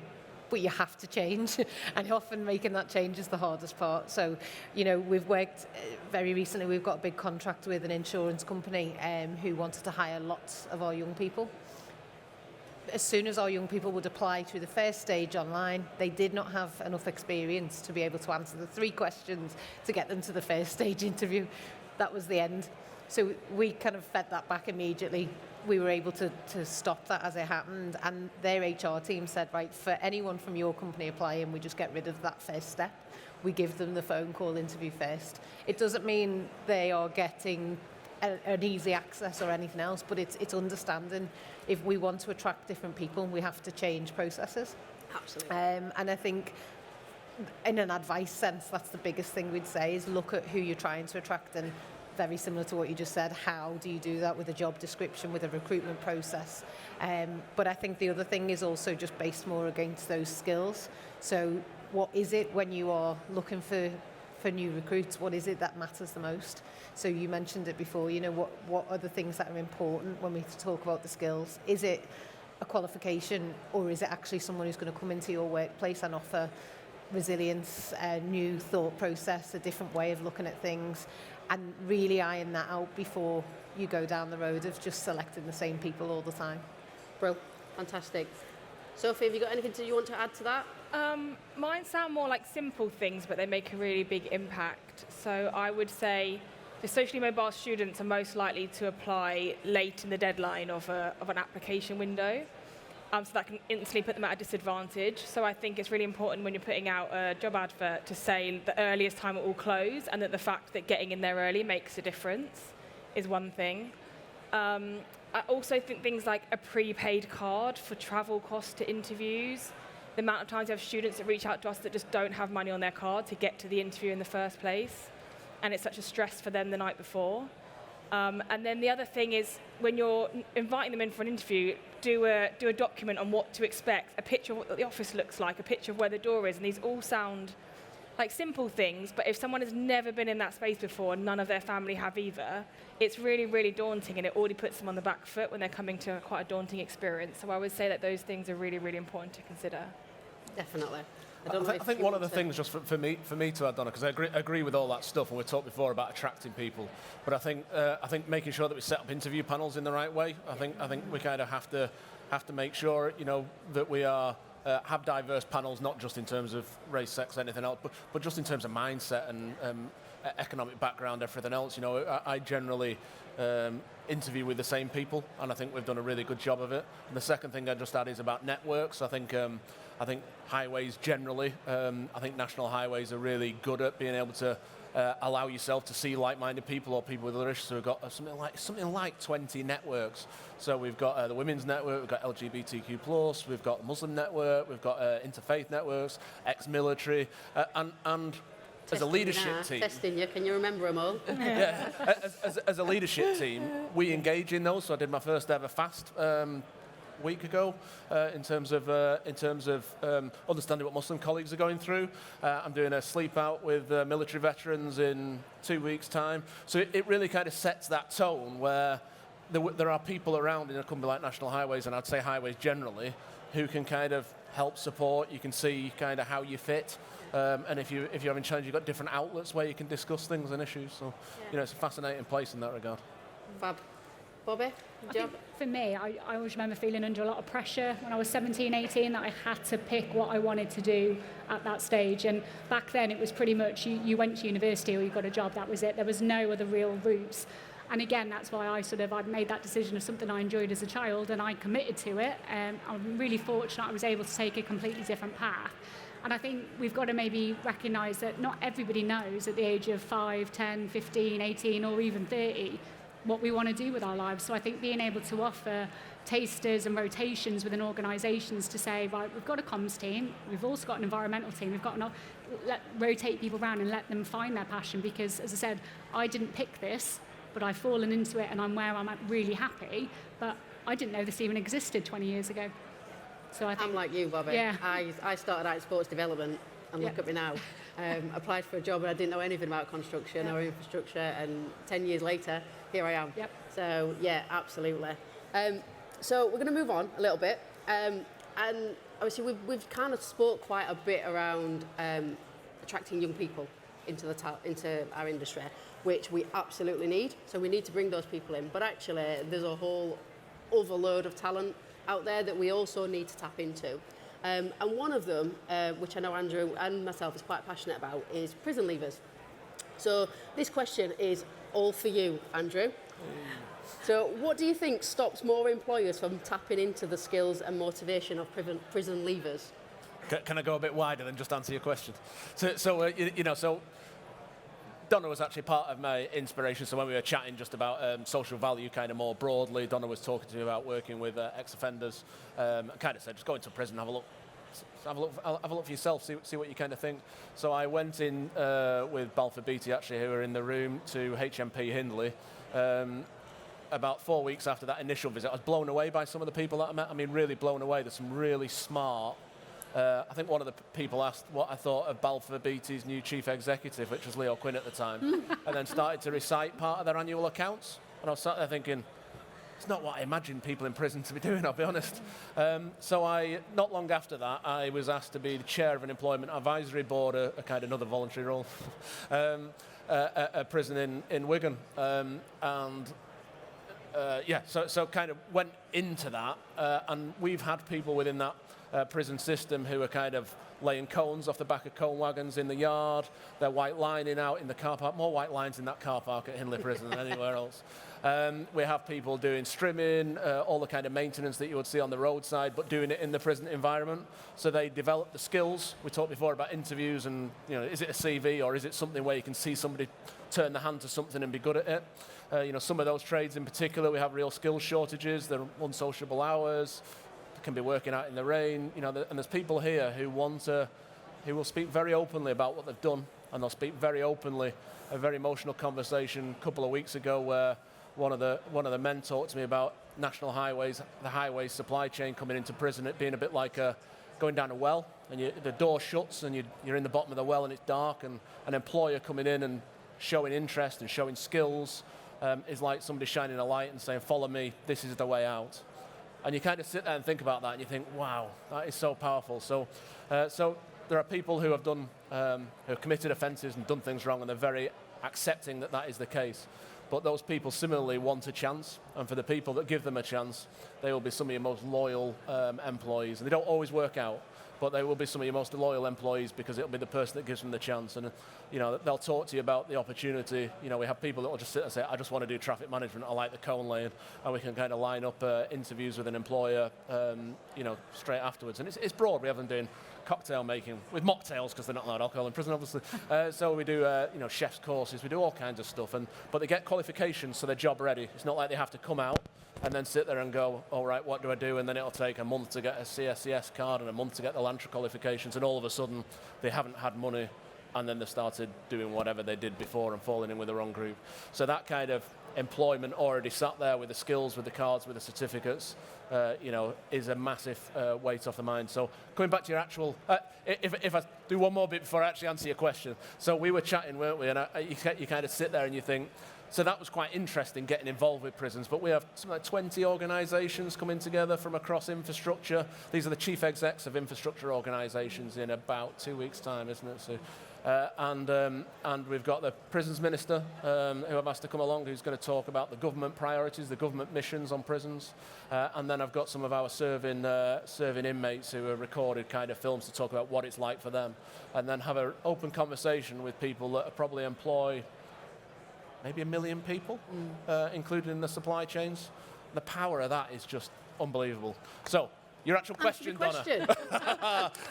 but you have to change. And often making that change is the hardest part. So, you know, we've worked very recently, we've got a big contract with an insurance company who wanted to hire lots of our young people. As soon as our young people would apply through the first stage online, they did not have enough experience to be able to answer the 3 questions to get them to the first stage interview. That was the end. So we kind of fed that back immediately. We were able to stop that as it happened, and their HR team said, right, for anyone from your company applying, we just get rid of that first step. We give them the phone call interview first. It doesn't mean they are getting an easy access or anything else, but it's understanding if we want to attract different people, we have to change processes. Absolutely. And I think in an advice sense, that's the biggest thing we'd say is look at who you're trying to attract, and very similar to what you just said, how do you do that with a job description, with a recruitment process? But I think the other thing is also just based more against those skills. So what is it when you are looking for new recruits, what is it that matters the most? So you mentioned it before, you know, what are the things that are important when we talk about the skills? Is it a qualification, or is it actually someone who's going to come into your workplace and offer resilience, a new thought process, a different way of looking at things, and really iron that out before you go down the road of just selecting the same people all the time. Brilliant. Fantastic. Sophie, have you got anything you want to add to that? Mine sound more like simple things, but they make a really big impact. So I would say the socially mobile students are most likely to apply late in the deadline of an application window. So that can instantly put them at a disadvantage. So I think it's really important when you're putting out a job advert to say the earliest time it will close, and that the fact that getting in there early makes a difference is one thing. I also think things like a prepaid card for travel costs to interviews. The amount of times you have students that reach out to us that just don't have money on their card to get to the interview in the first place, and it's such a stress for them the night before. And then the other thing is when you're inviting them in for an interview, do a document on what to expect, a picture of what the office looks like, a picture of where the door is, and these all sound like simple things, but if someone has never been in that space before and none of their family have either, it's really, really daunting, and it already puts them on the back foot when they're coming to quite a daunting experience. So I would say that those things are really, really important to consider. Definitely. I think one of the things, just for me to add, Donna, because I agree with all that stuff, and we talked before about attracting people, but I think making sure that we set up interview panels in the right way. I think we kind of have to make sure, you know, that we are have diverse panels, not just in terms of race, sex, anything else, but just in terms of mindset and economic background, everything else. You know, I generally interview with the same people, and I think we've done a really good job of it. And the second thing I just add is about networks. I think highways generally, I think national highways are really good at being able to allow yourself to see like-minded people or people with other issues. So we've got something like 20 networks. So we've got the women's network, we've got LGBTQ+, we've got the Muslim network, we've got interfaith networks, ex-military, and as a leadership team... Testing you, can you remember them all? Yeah, as a leadership team, we engage in those. So I did my first ever fast week ago in terms of understanding what Muslim colleagues are going through. I'm doing a sleep out with military veterans in 2 weeks' time. So it really kind of sets that tone where there are people around in a company like National Highways, and I'd say highways generally, who can kind of help support. You can see kind of how you fit. And if you're having challenges, you've got different outlets where you can discuss things and issues. So, you know, it's a fascinating place in that regard. Fab. Bobby, I think for me, I always remember feeling under a lot of pressure when I was 17, 18, that I had to pick what I wanted to do at that stage. And back then it was pretty much you went to university or you got a job, that was it. There was no other real routes. And again, that's why I'd made that decision of something I enjoyed as a child, and I committed to it. I'm really fortunate I was able to take a completely different path. And I think we've got to maybe recognise that not everybody knows at the age of 5, 10, 15, 18 or even 30 what we want to do with our lives. So I think being able to offer tasters and rotations within organisations to say, right, we've got a comms team, we've also got an environmental team, we've got rotate people around and let them find their passion, because, as I said, I didn't pick this, but I've fallen into it and I'm where I'm really happy, but I didn't know this even existed 20 years ago. So I think, I'm like you, Bobby. Yeah. I started out in sports development, and look at me now. Applied for a job and I didn't know anything about construction or infrastructure, and 10 years later, here I am. Yep. So, yeah, absolutely. So we're going to move on a little bit. And obviously we've kind of spoke quite a bit around attracting young people into into our industry, which we absolutely need. So we need to bring those people in. But actually, there's a whole overload of talent out there that we also need to tap into. And one of them, which I know Andrew and myself is quite passionate about, is prison leavers. So this question is all for you, Andrew. So what do you think stops more employers from tapping into the skills and motivation of prison leavers? Can I go a bit wider than just answer your question? So Donna was actually part of my inspiration. So when we were chatting just about social value kind of more broadly, Donna was talking to me about working with ex-offenders. And kind of said, just go into prison, have a look. Have a look for yourself, see what you kind of think. So I went in with Balfour Beatty, actually, who were in the room, to HMP Hindley. About 4 weeks after that initial visit, I was blown away by some of the people that I met. I mean, really blown away. There's some really smart. I think one of the people asked what I thought of Balfour Beatty's new chief executive, which was Leo Quinn at the time, and then started to recite part of their annual accounts. And I was sat there thinking, it's not what I imagined people in prison to be doing, I'll be honest. So not long after that, I was asked to be the chair of an employment advisory board, a kind of another voluntary role, a prison in Wigan. So kind of went into that, and we've had people within that prison system who are kind of laying cones off the back of cone wagons in the yard. They're white lining out in the car park. More white lines in that car park at Hindley Prison than anywhere else. We have people doing strimming, all the kind of maintenance that you would see on the roadside, but doing it in the prison environment. So they develop the skills. We talked before about interviews and, is it a CV or is it something where you can see somebody turn the hand to something and be good at it? Some of those trades in particular, we have real skills shortages. They're unsociable hours. Can be working out in the rain, and there's people here who who will speak very openly about what they've done, and they'll speak very openly. A very emotional conversation a couple of weeks ago where one of the men talked to me about national highways, the highway supply chain coming into prison, it being a bit like going down a well, and the door shuts and you're in the bottom of the well and it's dark, and an employer coming in and showing interest and showing skills is like somebody shining a light and saying, follow me, this is the way out. And you kind of sit there and think about that, and you think, "Wow, that is so powerful." So there are people who have done, who have committed offences and done things wrong, and they're very accepting that is the case. But those people similarly want a chance, and for the people that give them a chance, they will be some of your most loyal employees. And they don't always work out, but they will be some of your most loyal employees because it'll be the person that gives them the chance. And they'll talk to you about the opportunity. We have people that will just sit and say, I just want to do traffic management, I like the cone laying, and we can kind of line up interviews with an employer straight afterwards. And it's broad. We have them doing cocktail making with mocktails because they're not allowed alcohol in prison, obviously. So we do chef's courses, we do all kinds of stuff, but they get qualifications so they're job ready. It's not like they have to come out and then sit there and go, all right, what do I do? And then it'll take a month to get a CSCS card and a month to get the LANTRA qualifications, and all of a sudden they haven't had money, and then they started doing whatever they did before and falling in with the wrong group. So that kind of employment already sat there with the skills, with the cards, with the certificates, is a massive weight off the mind. So coming back to your actual, if I do one more bit before I actually answer your question. So we were chatting, weren't we? And you kind of sit there and you think, so that was quite interesting, getting involved with prisons. But we have something like 20 organisations coming together from across infrastructure. These are the chief execs of infrastructure organisations in about 2 weeks' time, isn't it? So, and we've got the prisons minister who I've asked to come along, who's going to talk about the government priorities, the government missions on prisons. And then I've got some of our serving inmates who have recorded kind of films to talk about what it's like for them. And then have an open conversation with people that probably employ maybe 1 million people, included in the supply chains. The power of that is just unbelievable. So Your actual question, Donna. Question.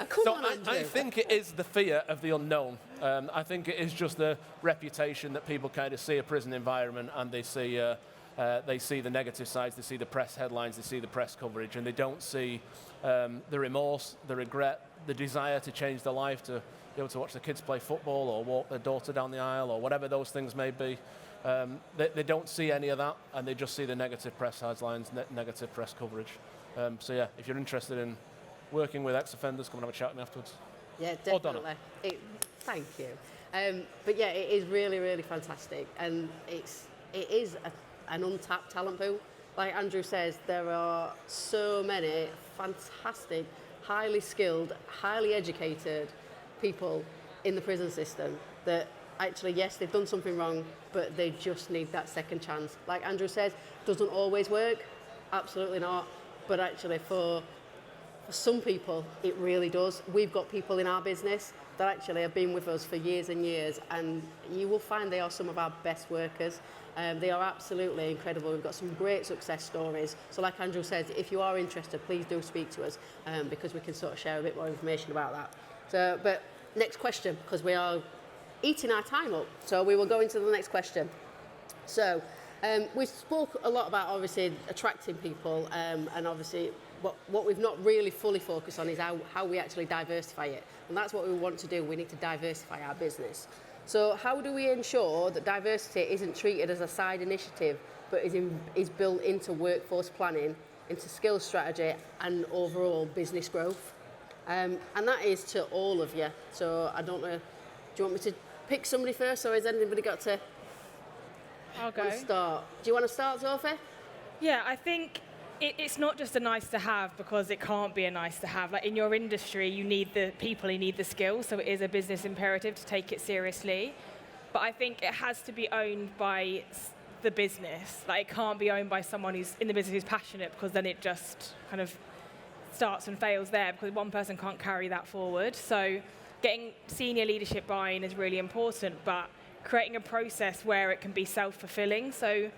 Come So on, I Andrew. think it is the fear of the unknown. I think it is just the reputation that people kind of see a prison environment and they see the negative sides, they see the press headlines, they see the press coverage, and they don't see the remorse, the regret, the desire to change their life, to be able to watch their kids play football or walk their daughter down the aisle or whatever those things may be. They don't see any of that, and they just see the negative press headlines, negative press coverage. So yeah, if you're interested in working with ex-offenders, come and have a chat with me afterwards. Yeah, Or Donna. definitely. Thank you. But yeah, it is really, really fantastic, and it is an untapped talent pool. Like Andrew says, there are so many fantastic, highly skilled, highly educated people in the prison system that actually, yes, they've done something wrong, but they just need that second chance. Like Andrew says, doesn't always work, absolutely not. But actually, for some people, it really does. We've got people in our business that actually have been with us for years and years, and you will find they are some of our best workers. They are absolutely incredible. We've got some great success stories. So like Andrew says, if you are interested, please do speak to us because we can sort of share a bit more information about that. So, but next question, because we are eating our time up. So we will go into the next question. So we spoke a lot about obviously attracting people and obviously what we've not really fully focused on is how we actually diversify it. And that's what we want to do. We need to diversify our business. So how do we ensure that diversity isn't treated as a side initiative, but is built into workforce planning, into skills strategy and overall business growth? And that is to all of you. So I don't know, do you want me to pick somebody first, or has anybody got to I'll go. start? Do you want to start, Sophie? Yeah, I think it's not just a nice to have because it can't be a nice to have. Like in your industry, you need the people, you need the skills, so it is a business imperative to take it seriously. But I think it has to be owned by the business. Like it can't be owned by someone who's in the business who's passionate, because then it just kind of starts and fails there because one person can't carry that forward. So getting senior leadership buy-in is really important, but creating a process where it can be self-fulfilling. So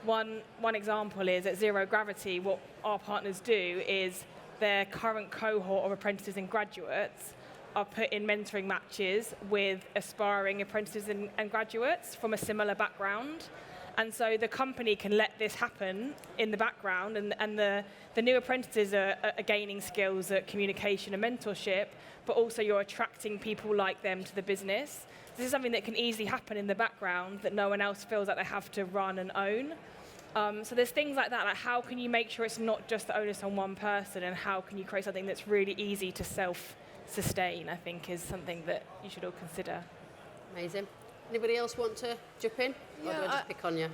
one example is at Zero Gravity, what our partners do is their current cohort of apprentices and graduates are put in mentoring matches with aspiring apprentices and graduates from a similar background. And so the company can let this happen in the background, and the new apprentices are gaining skills at communication and mentorship, but also you're attracting people like them to the business. This is something that can easily happen in the background that no one else feels like they have to run and own. So there's things like that, like how can you make sure it's not just the onus on one person, and how can you create something that's really easy to self-sustain, I think is something that you should all consider. Amazing. Anybody else want to jump in? Or do I just pick on you?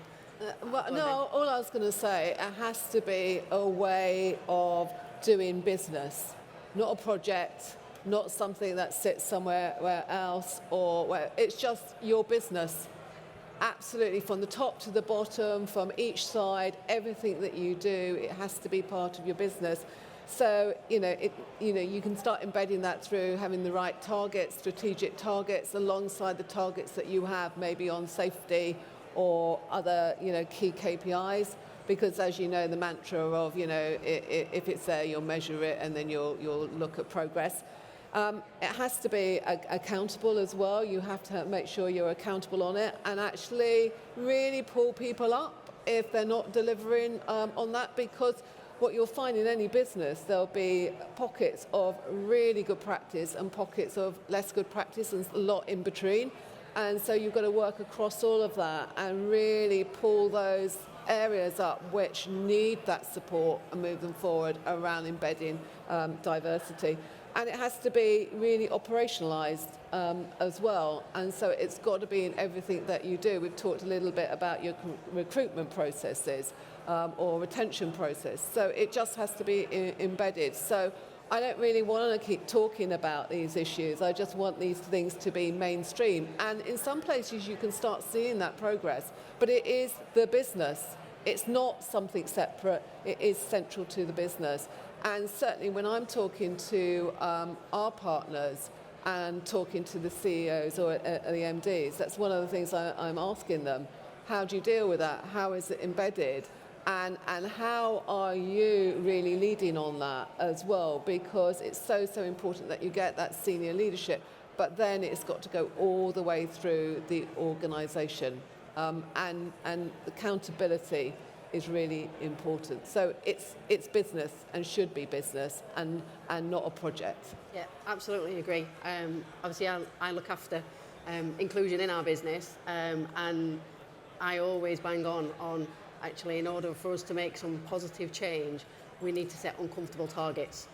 All I was going to say, it has to be a way of doing business, not a project, not something that sits somewhere else, or where it's just your business. Absolutely, from the top to the bottom, from each side, everything that you do, it has to be part of your business. So, you can start embedding that through having the right targets, strategic targets, alongside the targets that you have maybe on safety or other, key KPIs. Because as you know, the mantra of, if it's there, you'll measure it and then you'll look at progress. It has to be accountable as well. You have to make sure you're accountable on it and actually really pull people up if they're not delivering on that, because what you'll find in any business, there'll be pockets of really good practice and pockets of less good practice and a lot in between. And so you've got to work across all of that and really pull those areas up which need that support and move them forward around embedding diversity. And it has to be really operationalised as well. And so it's got to be in everything that you do. We've talked a little bit about your recruitment processes or retention process. So it just has to be embedded. So I don't really want to keep talking about these issues. I just want these things to be mainstream. And in some places you can start seeing that progress. But it is the business. It's not something separate. It is central to the business. And certainly when I'm talking to our partners and talking to the CEOs or the MDs, that's one of the things I'm asking them. How do you deal with that? How is it embedded? And how are you really leading on that as well? Because it's so important that you get that senior leadership, but then it's got to go all the way through the organisation. And accountability is really important. So it's business and should be business and not a project. Yeah, absolutely agree. Obviously, I look after inclusion in our business, and I always bang on actually, in order for us to make some positive change, we need to set uncomfortable targets.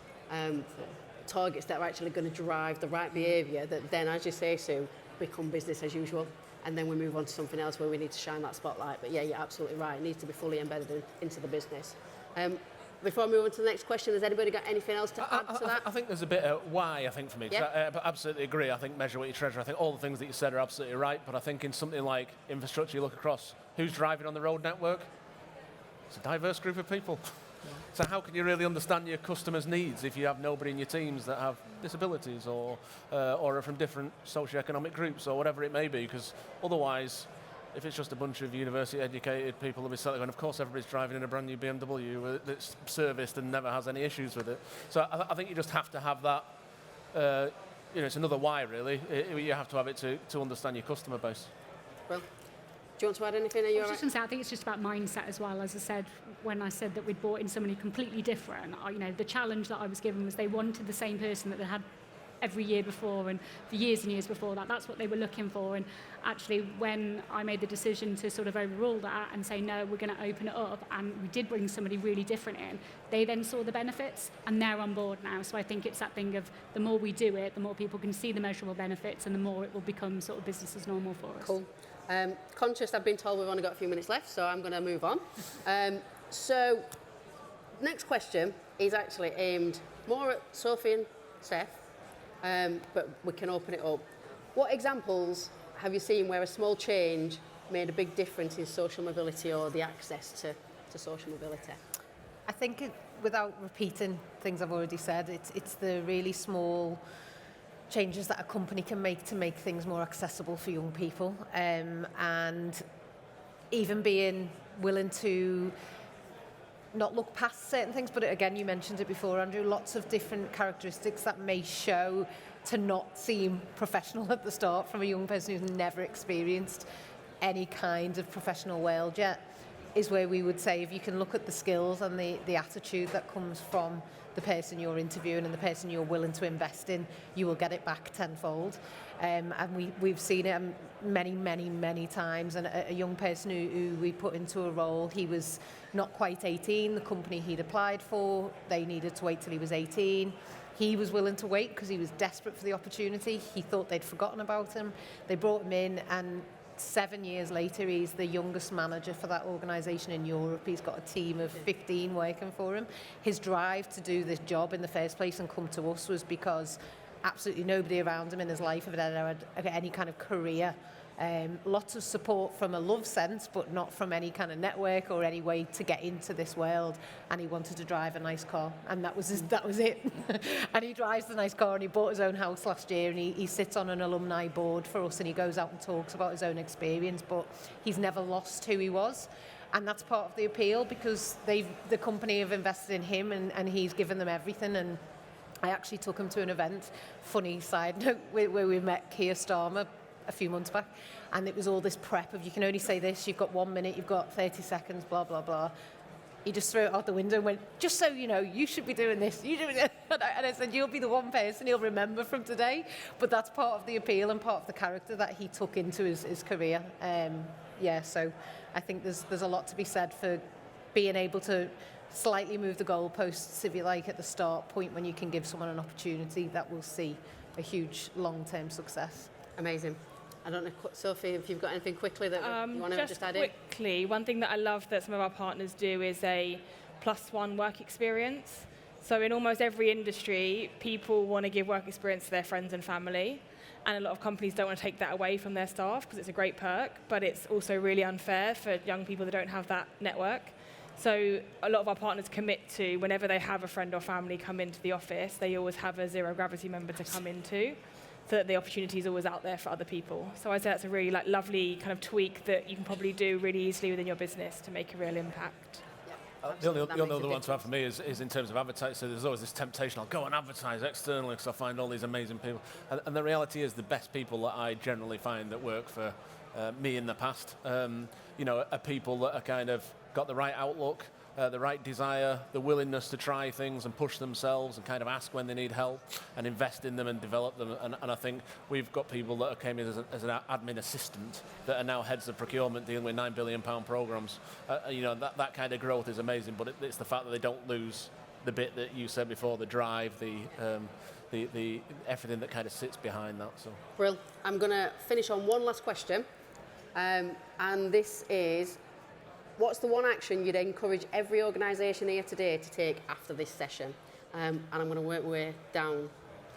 Targets that are actually going to drive the right behaviour that then, as you say, Sue, become business as usual. And then we move on to something else where we need to shine that spotlight. But yeah, you're absolutely right. It needs to be fully embedded into the business. Before I move on to the next question, has anybody got anything else to add to that? I think there's a bit of why, I think, for me. Yeah. I absolutely agree. I think measure what you treasure. I think all the things that you said are absolutely right. But I think in something like infrastructure, you look across who's driving on the road network. It's a diverse group of people. So how can you really understand your customers' needs if you have nobody in your teams that have disabilities or are from different socioeconomic groups or whatever it may be? Because otherwise, if it's just a bunch of university-educated people that be selling, and of course everybody's driving in a brand new BMW that's serviced and never has any issues with it. So I think you just have to have that. It's another why really. You have to have it to understand your customer base. Well, do you want to add anything? Are you I was just going to say, I think it's just about mindset as well. As I said, when I said that we'd brought in somebody completely different, the challenge that I was given was they wanted the same person that they had every year before and for years and years before that. That's what they were looking for. And actually, when I made the decision to sort of overrule that and say, no, we're going to open it up, and we did bring somebody really different in, they then saw the benefits and they're on board now. So I think it's that thing of the more we do it, the more people can see the measurable benefits and the more it will become sort of business as normal for us. Cool. Conscious I've been told we've only got a few minutes left, so I'm going to move on. So next question is actually aimed more at Sophie and Steph, but we can open it up. What examples have you seen where a small change made a big difference in social mobility or the access to social mobility? I think, without repeating things I've already said, it's the really small changes that a company can make to make things more accessible for young people, and even being willing to not look past certain things. But again, you mentioned it before, Andrew, lots of different characteristics that may show to not seem professional at the start from a young person who's never experienced any kind of professional world yet, is where we would say if you can look at the skills and the attitude that comes from the person you're interviewing and the person you're willing to invest in, you will get it back tenfold. And we've seen it many times. And a young person who we put into a role, he was not quite 18. The company he'd applied for, they needed to wait till he was 18. He was willing to wait because he was desperate for the opportunity. He thought they'd forgotten about him. They brought him in, and 7 years later, he's the youngest manager for that organisation in Europe. He's got a team of 15 working for him. His drive to do this job in the first place and come to us was because absolutely nobody around him in his life had had any kind of career. Lots of support from a love sense, but not from any kind of network or any way to get into this world. And he wanted to drive a nice car, and that was it. And he drives the nice car, and he bought his own house last year, and he sits on an alumni board for us, and he goes out and talks about his own experience, but he's never lost who he was. And that's part of the appeal, because the company have invested in him, and he's given them everything. And I actually took him to an event, funny side note, where we met Keir Starmer a few months back, and it was all this prep of you can only say this, you've got 1 minute, you've got 30 seconds, blah blah blah. He just threw it out the window and went, just so you know, you should be doing this, you do it. And I said, you'll be the one person he'll remember from today. But that's part of the appeal and part of the character that he took into his career. So I think there's a lot to be said for being able to slightly move the goalposts, if you like, at the start point, when you can give someone an opportunity that will see a huge long-term success. Amazing. I don't know, Sophie, if you've got anything quickly that you want to just add in? Quickly, one thing that I love that some of our partners do is a +1 work experience. So in almost every industry, people want to give work experience to their friends and family. And a lot of companies don't want to take that away from their staff because it's a great perk, but it's also really unfair for young people that don't have that network. So a lot of our partners commit to, whenever they have a friend or family come into the office, they always have a zero gravity member to come into, so that the opportunity is always out there for other people. So I'd say that's a really lovely kind of tweak that you can probably do really easily within your business to make a real impact. Yeah, The only other one to have for me is in terms of advertising. So there's always this temptation, I'll go and advertise externally because I find all these amazing people. And the reality is the best people that I generally find that work for me in the past, are people that are kind of got the right outlook, the right desire, the willingness to try things and push themselves and kind of ask when they need help and invest in them and develop them. And I think we've got people that came in as an admin assistant that are now heads of procurement dealing with £9 billion programs. That kind of growth is amazing, but it's the fact that they don't lose the bit that you said before, the drive, the everything that kind of sits behind that. So, Brill. I'm going to finish on one last question, and this is, what's the one action you'd encourage every organisation here today to take after this session? And I'm going to work my way down.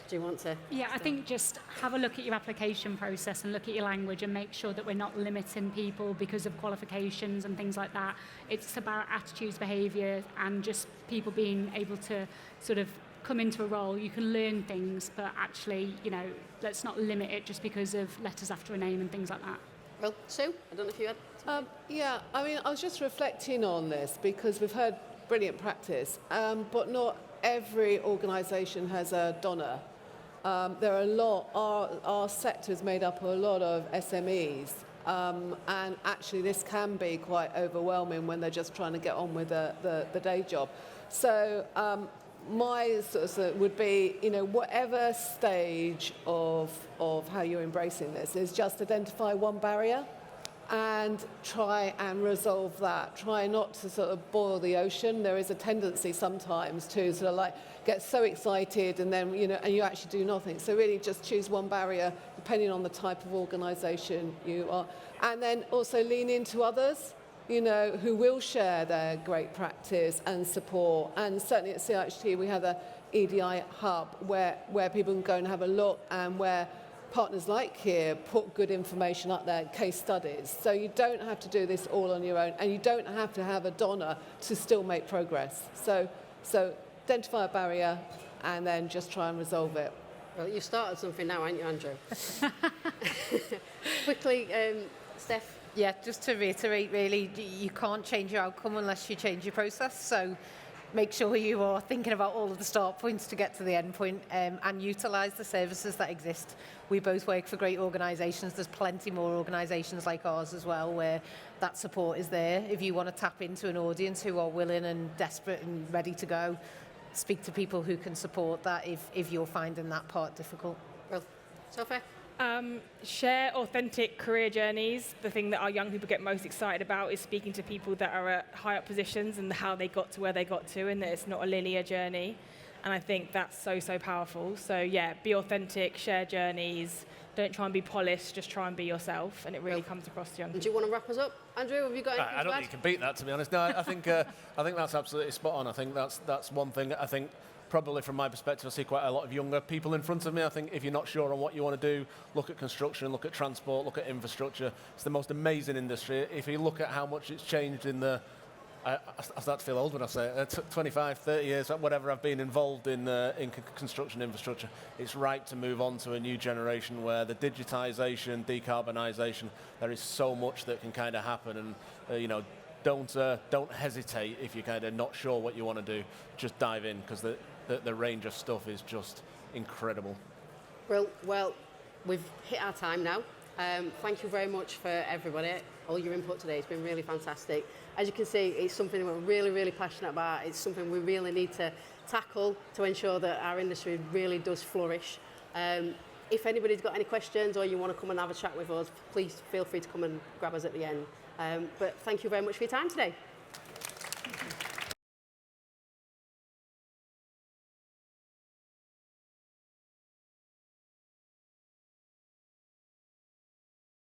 Do you want to? Yeah, I think just have a look at your application process and look at your language and make sure that we're not limiting people because of qualifications and things like that. It's about attitudes, behaviour, and just people being able to sort of come into a role. You can learn things, but actually, let's not limit it just because of letters after a name and things like that. Well, Sue, I don't know if you had... I was just reflecting on this because we've heard brilliant practice, but not every organisation has a donor. There are a lot, our sector is made up of a lot of SMEs, and actually this can be quite overwhelming when they're just trying to get on with the day job. So my sort of would be, whatever stage of how you're embracing this is just identify one barrier and try and resolve that. Try not to sort of boil the ocean. There is a tendency sometimes to sort of like get so excited and then, and you actually do nothing. So really just choose one barrier depending on the type of organisation you are. And then also lean into others, who will share their great practice and support. And certainly at CIHT we have a EDI hub where people can go and have a look, and where partners like here put good information up there, case studies. So you don't have to do this all on your own, and you don't have to have a donor to still make progress. So identify a barrier and then just try and resolve it. Well, you started something now, haven't you, Andrew? Quickly, Steph. Yeah, just to reiterate, really, you can't change your outcome unless you change your process. So make sure you are thinking about all of the start points to get to the end point, and utilise the services that exist. We both work for great organisations. There's plenty more organisations like ours as well where that support is there. If you want to tap into an audience who are willing and desperate and ready to go, speak to people who can support that if you're finding that part difficult. Well, Sophie? Share authentic career journeys. The thing that our young people get most excited about is speaking to people that are at high up positions and how they got to where they got to, and that it's not a linear journey. And I think that's so powerful. So yeah, be authentic, share journeys. Don't try and be polished, just try and be yourself, and it really comes across to young people. Do you want to wrap us up, Andrew? Have you got anything I don't think you can beat that, to be honest. No, I think that's absolutely spot on. I think that's one thing. I think probably from my perspective, I see quite a lot of younger people in front of me. I think if you're not sure on what you want to do, look at construction, look at transport, look at infrastructure. It's the most amazing industry. If you look at how much it's changed in the... I start to feel old when I say it. 25, 30 years, whatever I've been involved in construction infrastructure, it's right to move on to a new generation where the digitisation, decarbonisation, there is so much that can kind of happen, and don't hesitate if you're kind of not sure what you want to do. Just dive in, because the range of stuff is just incredible. Well, we've hit our time now. Thank you very much for everybody, all your input today. It's been really fantastic. As you can see, it's something we're really, really passionate about. It's something we really need to tackle to ensure that our industry really does flourish. If anybody's got any questions or you want to come and have a chat with us, please feel free to come and grab us at the end. But thank you very much for your time today.